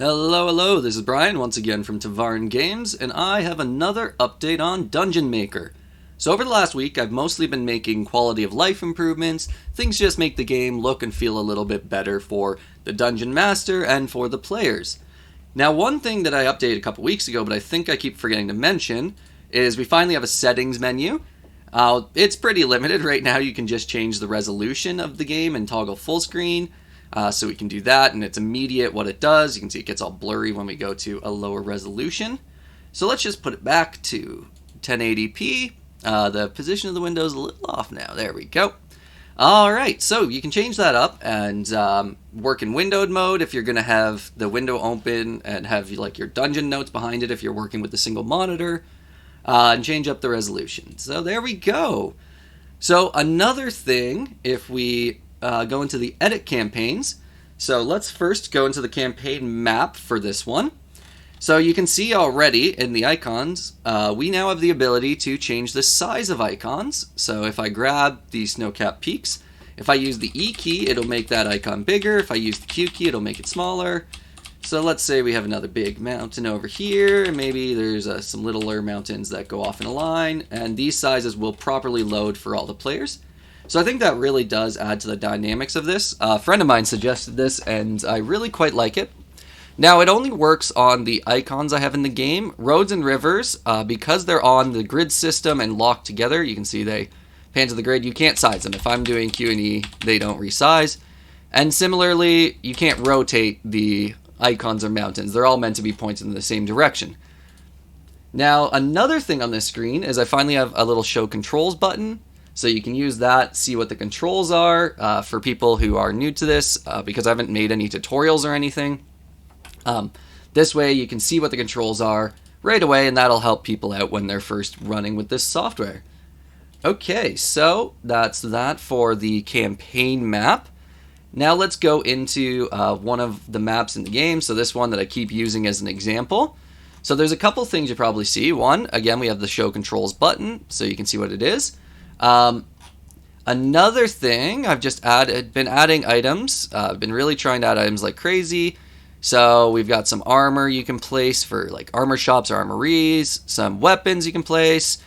Hello, hello, this is Brian once again from Tavarn Games, and I have another update on Dungeon Maker. So over the last week, I've mostly been making quality of life improvements, things just make the game look and feel a little bit better for the Dungeon Master and for the players. Now, one thing that I updated a couple weeks ago, but I think I keep forgetting to mention, is we finally have a settings menu. It's pretty limited right now. You can just change the resolution of the game and toggle full screen. So we can do that, and it's immediate what it does. You can see it gets all blurry when we go to a lower resolution. So let's just put it back to 1080p. The position of the window is a little off now. There we go. Alright, so you can change that up and work in windowed mode if you're going to have the window open and have like your dungeon notes behind it if you're working with a single monitor, and change up the resolution. So there we go. So another thing, if we go into the edit campaigns. So let's first go into the campaign map for this one. So you can see already in the icons, we now have the ability to change the size of icons. So if I grab the snow-capped peaks, if I use the E key, it'll make that icon bigger. If I use the Q key, it'll make it smaller. So let's say we have another big mountain over here, and maybe there's some littler mountains that go off in a line, and these sizes will properly load for all the players. So I think that really does add to the dynamics of this. A friend of mine suggested this, and I really quite like it. Now, it only works on the icons I have in the game. Roads and rivers, because they're on the grid system and locked together, you can see they pan to the grid. You can't size them. If I'm doing Q and E, they don't resize. And similarly, you can't rotate the icons or mountains. They're all meant to be pointed in the same direction. Now, another thing on this screen is I finally have a little show controls button. So you can use that, see what the controls are for people who are new to this, because I haven't made any tutorials or anything. This way you can see what the controls are right away, and that'll help people out when they're first running with this software. Okay, so that's that for the campaign map. Now let's go into one of the maps in the game, so this one that I keep using as an example. So there's a couple things you probably see. One, again, we have the show controls button, so you can see what it is. Another thing, I've just been adding items. I've been really trying to add items like crazy. So we've got some armor you can place for like armor shops or armories, some weapons you can place,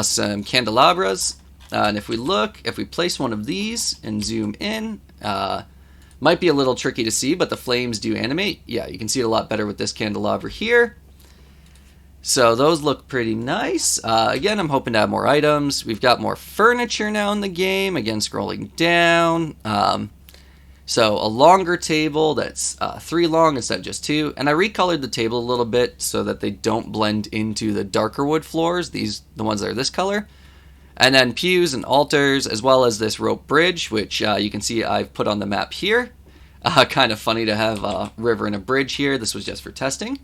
some candelabras. And if we place one of these and zoom in, might be a little tricky to see, but the flames do animate. Yeah, you can see it a lot better with this candelabra here. So those look pretty nice. Again, I'm hoping to have more items. We've got more furniture now in the game. Again, scrolling down. So a longer table that's 3 long instead of just 2. And I recolored the table a little bit so that they don't blend into the darker wood floors, the ones that are this color. And then pews and altars, as well as this rope bridge, which you can see I've put on the map here. Kind of funny to have a river and a bridge here. This was just for testing.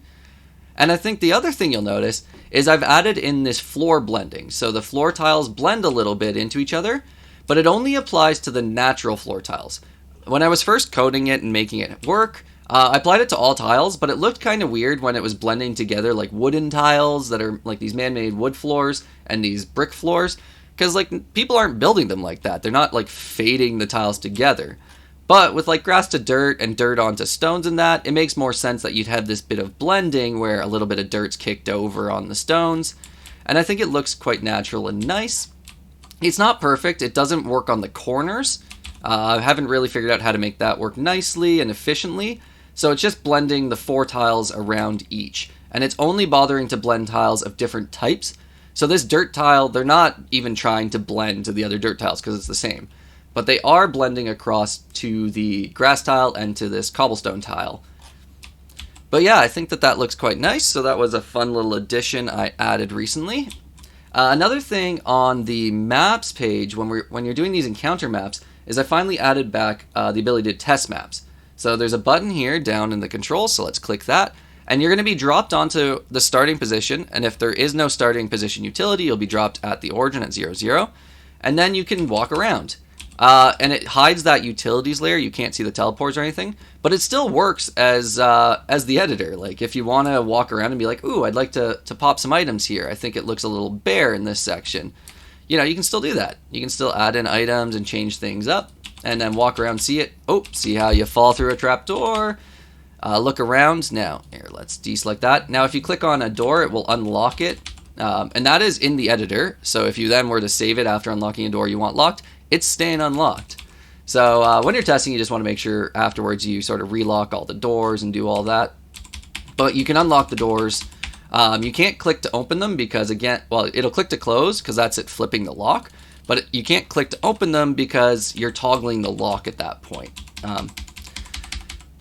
And I think the other thing you'll notice is I've added in this floor blending. So the floor tiles blend a little bit into each other, but it only applies to the natural floor tiles. When I was first coding it and making it work, I applied it to all tiles, but it looked kind of weird when it was blending together like wooden tiles that are like these man-made wood floors and these brick floors, because like people aren't building them like that. They're not like fading the tiles together. But with like grass to dirt and dirt onto stones and that, it makes more sense that you'd have this bit of blending where a little bit of dirt's kicked over on the stones. And I think it looks quite natural and nice. It's not perfect. It doesn't work on the corners. I haven't really figured out how to make that work nicely and efficiently. So it's just blending the 4 tiles around each. And it's only bothering to blend tiles of different types. So this dirt tile, they're not even trying to blend to the other dirt tiles because it's the same. But they are blending across to the grass tile and to this cobblestone tile. But yeah, I think that looks quite nice. So that was a fun little addition I added recently. Another thing on the maps page, when you're doing these encounter maps, is I finally added back the ability to test maps. So there's a button here down in the controls, so let's click that. And you're going to be dropped onto the starting position, and if there is no starting position utility, you'll be dropped at the origin at 0, 0. And then you can walk around. And it hides that utilities layer. You can't see the teleports or anything, but it still works as the editor. Like if you want to walk around and be like, ooh, I'd like to pop some items here. I think it looks a little bare in this section. You know, you can still do that. You can still add in items and change things up and then walk around, see it. Oh, see how you fall through a trapdoor. Look around. Now, here, let's deselect that. Now, if you click on a door, it will unlock it. And that is in the editor. So if you then were to save it after unlocking a door you want locked, it's staying unlocked. So when you're testing, you just want to make sure afterwards you sort of relock all the doors and do all that. But you can unlock the doors. You can't click to open them because, again, well, it'll click to close because that's it flipping the lock. But you can't click to open them because you're toggling the lock at that point.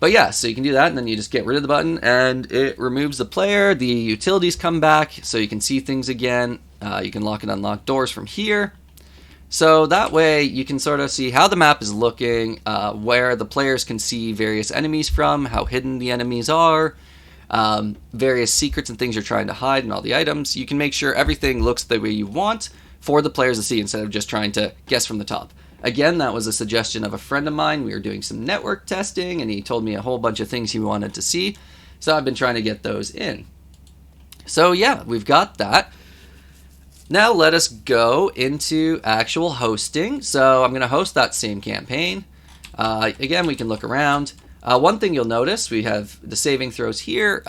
But yeah, so you can do that, and then you just get rid of the button, and it removes the player. The utilities come back, so you can see things again. You can lock and unlock doors from here. So that way, you can sort of see how the map is looking, where the players can see various enemies from, how hidden the enemies are, various secrets and things you're trying to hide, and all the items. You can make sure everything looks the way you want for the players to see instead of just trying to guess from the top. Again, that was a suggestion of a friend of mine. We were doing some network testing, and he told me a whole bunch of things he wanted to see. So I've been trying to get those in. So yeah, we've got that. Now let us go into actual hosting. So I'm going to host that same campaign. Again, we can look around. One thing you'll notice, we have the saving throws here,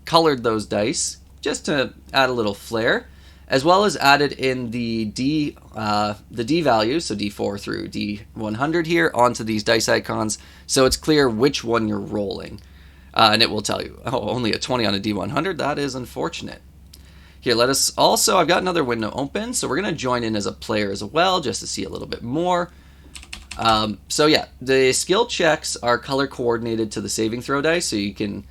colored those dice just to add a little flair, as well as added in the D values, so D4 through D100 here, onto these dice icons, so it's clear which one you're rolling. And it will tell you, oh, only a 20 on a D100, that is unfortunate. Here, let us also, I've got another window open, so we're going to join in as a player as well, just to see a little bit more. So yeah, the skill checks are color coordinated to the saving throw dice, so you can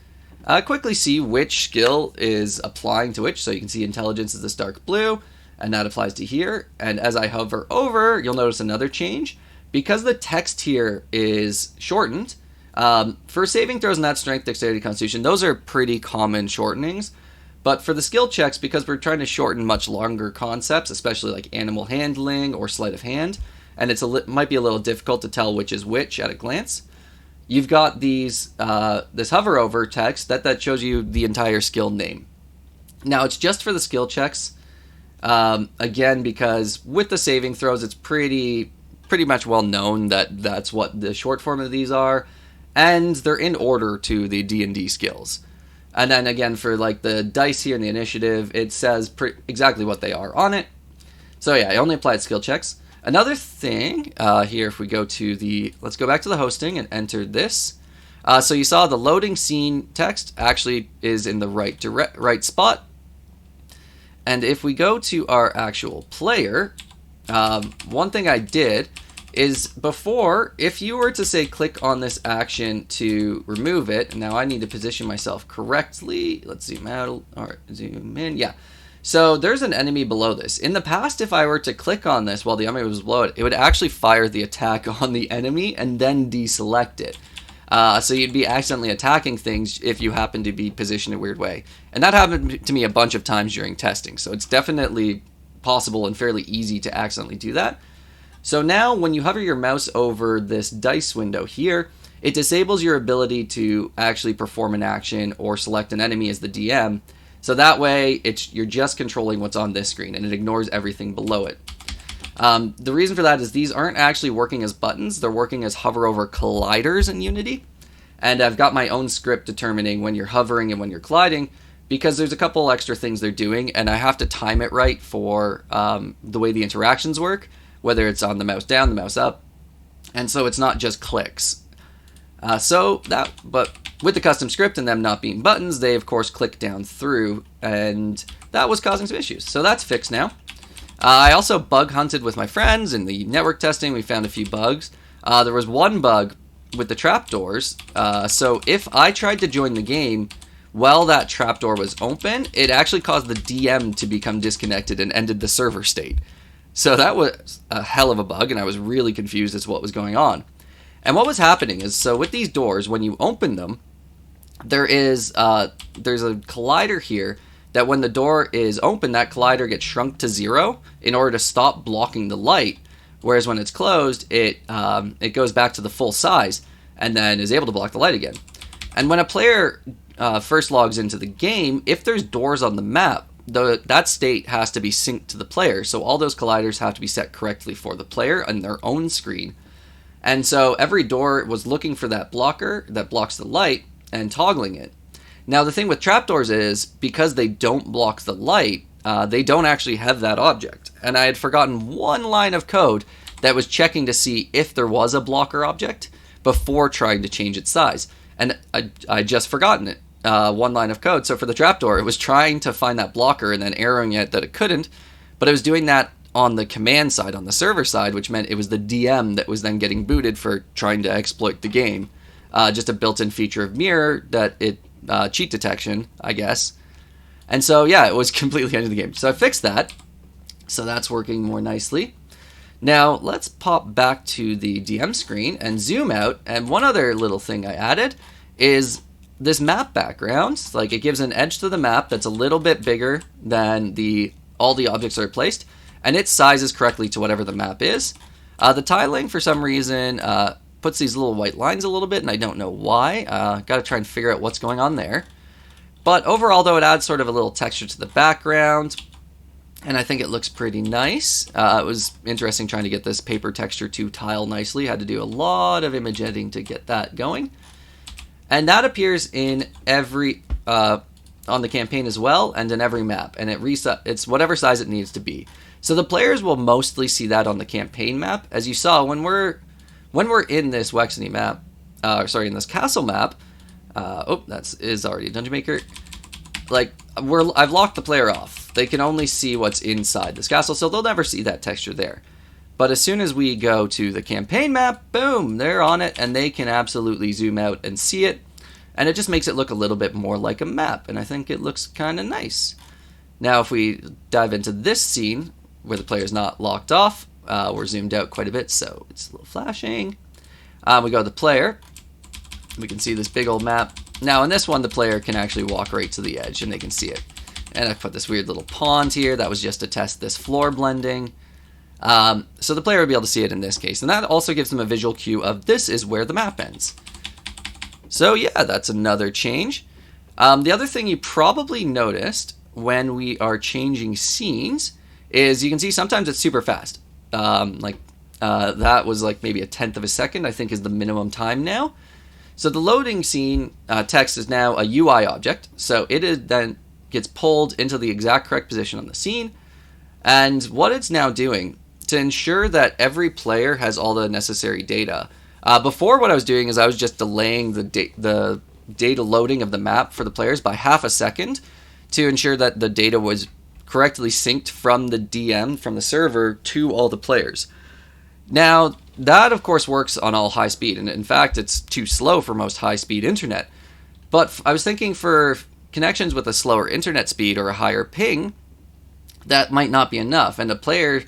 quickly see which skill is applying to which. So you can see intelligence is this dark blue, and that applies to here. And as I hover over, you'll notice another change. Because the text here is shortened, for saving throws and that strength, dexterity, constitution, those are pretty common shortenings. But for the skill checks, because we're trying to shorten much longer concepts, especially like animal handling or sleight of hand, and might be a little difficult to tell which is which at a glance, you've got these this hover over text that shows you the entire skill name. Now it's just for the skill checks, again, because with the saving throws, it's pretty much well known that that's what the short form of these are, and they're in order to the D&D skills. And then again, for like the dice here in the initiative, it says exactly what they are on it. So yeah, I only applied skill checks. Another thing here, if we go to let's go back to the hosting and enter this. So you saw the loading scene text actually is in the right spot. And if we go to our actual player, one thing I did is before, if you were to say click on this action to remove it, and now I need to position myself correctly. Let's zoom out or zoom in. Yeah. So there's an enemy below this. In the past, if I were to click on this while the enemy was below it, it would actually fire the attack on the enemy and then deselect it. So you'd be accidentally attacking things if you happen to be positioned a weird way. And that happened to me a bunch of times during testing. So it's definitely possible and fairly easy to accidentally do that. So now when you hover your mouse over this dice window here, it disables your ability to actually perform an action or select an enemy as the DM. So that way, you're just controlling what's on this screen, and it ignores everything below it. The reason for that is these aren't actually working as buttons. They're working as hover over colliders in Unity. And I've got my own script determining when you're hovering and when you're colliding, because there's a couple extra things they're doing, and I have to time it right for the way the interactions work, whether it's on the mouse down, the mouse up. And so it's not just clicks. But with the custom script and them not being buttons, they of course click down through, and that was causing some issues. So that's fixed now. I also bug hunted with my friends in the network testing. We found a few bugs. There was one bug with the trapdoors. So if I tried to join the game while that trapdoor was open, it actually caused the DM to become disconnected and ended the server state. So that was a hell of a bug, and I was really confused as to what was going on. And what was happening is, so with these doors, when you open them, there's a collider here that when the door is open, that collider gets shrunk to 0 in order to stop blocking the light. Whereas when it's closed, it goes back to the full size and then is able to block the light again. And when a player first logs into the game, if there's doors on the map, that state has to be synced to the player. So all those colliders have to be set correctly for the player on their own screen. And so every door was looking for that blocker that blocks the light, and toggling it. Now the thing with trapdoors is, because they don't block the light, they don't actually have that object. And I had forgotten one line of code that was checking to see if there was a blocker object before trying to change its size. And I just forgotten it. One line of code. So for the trapdoor, it was trying to find that blocker and then arrowing it that it couldn't, but it was doing that on the command side, on the server side, which meant it was the DM that was then getting booted for trying to exploit the game. Just a built-in feature of Mirror that it cheat detection, I guess. And so yeah, it was completely ending the game. So I fixed that. So that's working more nicely. Now let's pop back to the DM screen and zoom out. And one other little thing I added is this map background. Like, it gives an edge to the map that's a little bit bigger than all the objects that are placed, and it sizes correctly to whatever the map is. The tiling, for some reason, puts these little white lines a little bit, and I don't know why. Got to try and figure out what's going on there. But overall, though, it adds sort of a little texture to the background, and I think it looks pretty nice. It was interesting trying to get this paper texture to tile nicely. Had to do a lot of image editing to get that going. And that appears in every, on the campaign as well, and in every map. And it's whatever size it needs to be. So the players will mostly see that on the campaign map. As you saw, when we're in this Wexany map, in this castle map, that is already a Dungeon Maker. Like, I've locked the player off. They can only see what's inside this castle, so they'll never see that texture there. But as soon as we go to the campaign map, boom, they're on it, and they can absolutely zoom out and see it. And it just makes it look a little bit more like a map, and I think it looks kind of nice. Now, if we dive into this scene, where the player's not locked off, we're zoomed out quite a bit, so it's a little flashing. We go to the player. We can see this big old map. Now, in this one, the player can actually walk right to the edge, and they can see it. And I put this weird little pond here. That was just to test this floor blending. So the player would be able to see it in this case. And that also gives them a visual cue of this is where the map ends. So yeah, that's another change. The other thing you probably noticed when we are changing scenes is you can see sometimes it's super fast. That was like maybe a tenth of a second, I think, is the minimum time now. So the loading scene text is now a UI object. So it then gets pulled into the exact correct position on the scene. And what it's now doing to ensure that every player has all the necessary data. Before, what I was doing is I was just delaying the data loading of the map for the players by half a second to ensure that the data was correctly synced from the DM, from the server, to all the players. Now, that of course works on all high speed, and in fact it's too slow for most high speed internet. But I was thinking for connections with a slower internet speed or a higher ping, that might not be enough, and a player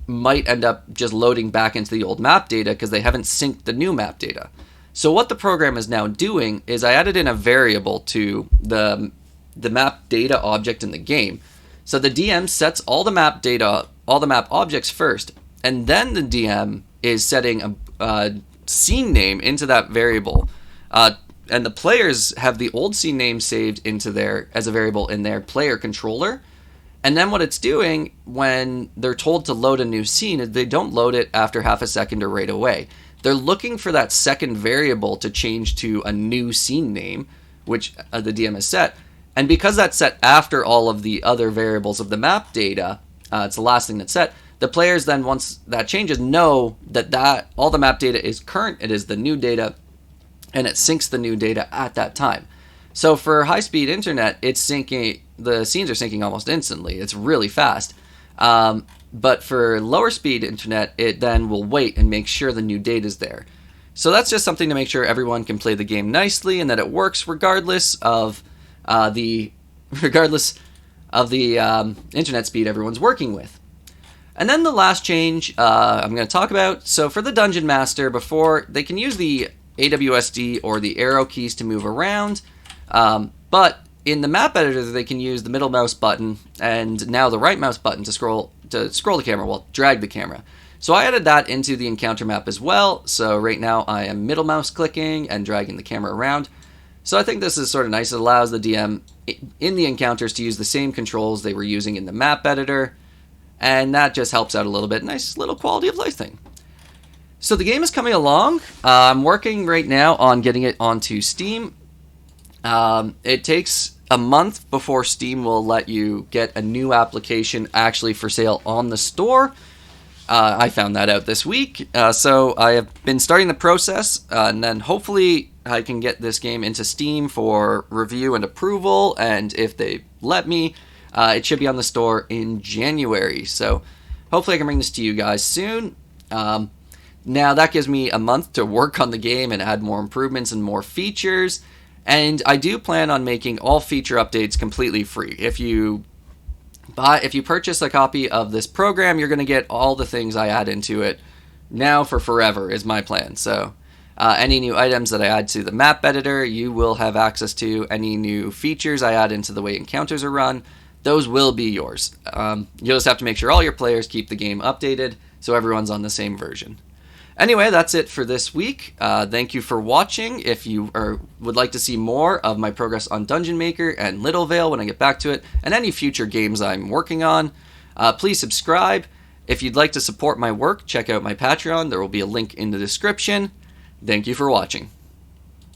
might end up just loading back into the old map data because they haven't synced the new map data. So what the program is now doing is I added in a variable to the map data object in the game. So the DM sets all the map data, all the map objects first, and then the DM is setting a scene name into that variable. And the players have the old scene name saved into as a variable in their player controller. And then what it's doing when they're told to load a new scene is they don't load it after half a second or right away. They're looking for that second variable to change to a new scene name, which the DM has set. And because that's set after all of the other variables of the map data, it's the last thing that's set, the players then, once that changes, know that all the map data is current, it is the new data, and it syncs the new data at that time. So for high-speed internet, it's syncing. The scenes are syncing almost instantly. It's really fast. But for lower-speed internet, it then will wait and make sure the new data is there. So that's just something to make sure everyone can play the game nicely and that it works regardless of the internet speed everyone's working with. And then the last change I'm going to talk about. So for the Dungeon Master, before they can use the AWSD or the arrow keys to move around. But in the map editor, they can use the middle mouse button and now the right mouse button to scroll the camera, well, drag the camera. So I added that into the encounter map as well. So right now I am middle mouse clicking and dragging the camera around. So I think this is sort of nice. It allows the DM in the encounters to use the same controls they were using in the map editor. And that just helps out a little bit. Nice little quality of life thing. So the game is coming along. I'm working right now on getting it onto Steam. It takes a month before Steam will let you get a new application actually for sale on the store. I found that out this week. So I have been starting the process, and then hopefully I can get this game into Steam for review and approval. And if they let me, it should be on the store in January. So hopefully I can bring this to you guys soon. Now that gives me a month to work on the game and add more improvements and more features. And I do plan on making all feature updates completely free. If you purchase a copy of this program, you're going to get all the things I add into it now for forever is my plan. So any new items that I add to the map editor, you will have access to. Any new features I add into the way encounters are run, those will be yours. You'll just have to make sure all your players keep the game updated so everyone's on the same version. Anyway, that's it for this week. Thank you for watching. If you would like to see more of my progress on Dungeon Maker and Little Vale when I get back to it, and any future games I'm working on, please subscribe. If you'd like to support my work, check out my Patreon. There will be a link in the description. Thank you for watching.